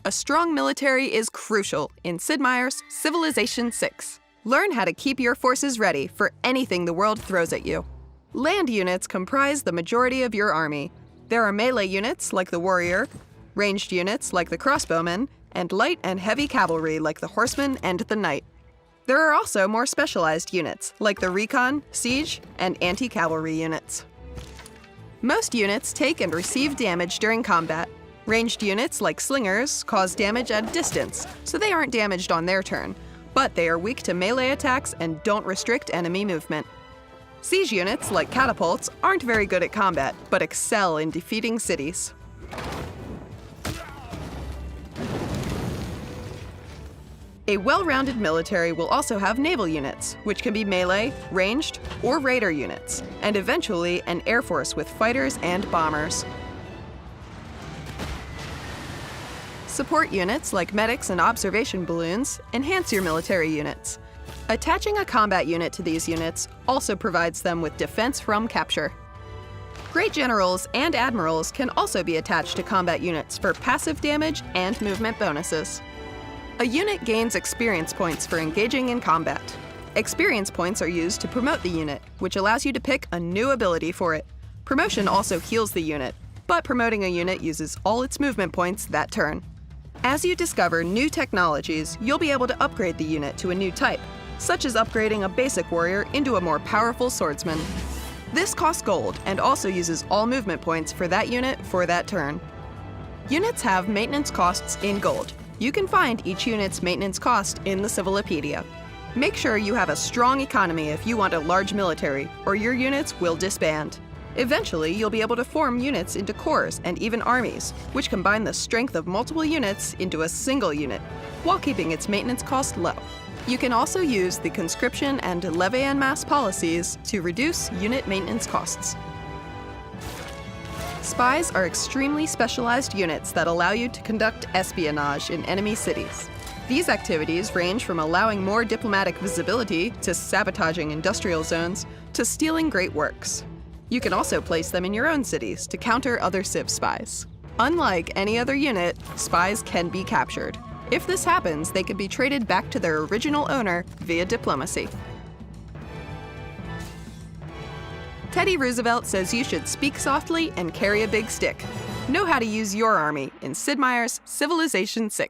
A strong military is crucial in Sid Meier's Civilization VI. Learn how to keep your forces ready for anything the world throws at you. Land units comprise the majority of your army. There are melee units like the warrior, ranged units like the crossbowman, and light and heavy cavalry like the horseman and the knight. There are also more specialized units like the recon, siege, and anti-cavalry units. Most units take and receive damage during combat. Ranged units like slingers cause damage at a distance, so they aren't damaged on their turn, but they are weak to melee attacks and don't restrict enemy movement. Siege units like catapults aren't very good at combat, but excel in defeating cities. A well-rounded military will also have naval units, which can be melee, ranged, or raider units, and eventually an air force with fighters and bombers. Support units like medics and observation balloons enhance your military units. Attaching a combat unit to these units also provides them with defense from capture. Great generals and admirals can also be attached to combat units for passive damage and movement bonuses. A unit gains experience points for engaging in combat. Experience points are used to promote the unit, which allows you to pick a new ability for it. Promotion also heals the unit, but promoting a unit uses all its movement points that turn. As you discover new technologies, you'll be able to upgrade the unit to a new type, such as upgrading a basic warrior into a more powerful swordsman. This costs gold and also uses all movement points for that unit for that turn. Units have maintenance costs in gold. You can find each unit's maintenance cost in the Civilopedia. Make sure you have a strong economy if you want a large military, or your units will disband. Eventually, you'll be able to form units into corps and even armies, which combine the strength of multiple units into a single unit, while keeping its maintenance cost low. You can also use the conscription and levy en masse policies to reduce unit maintenance costs. Spies are extremely specialized units that allow you to conduct espionage in enemy cities. These activities range from allowing more diplomatic visibility to sabotaging industrial zones to stealing great works. You can also place them in your own cities to counter other Civ spies. Unlike any other unit, spies can be captured. If this happens, they can be traded back to their original owner via diplomacy. Teddy Roosevelt says you should speak softly and carry a big stick. Know how to use your army in Sid Meier's Civilization VI.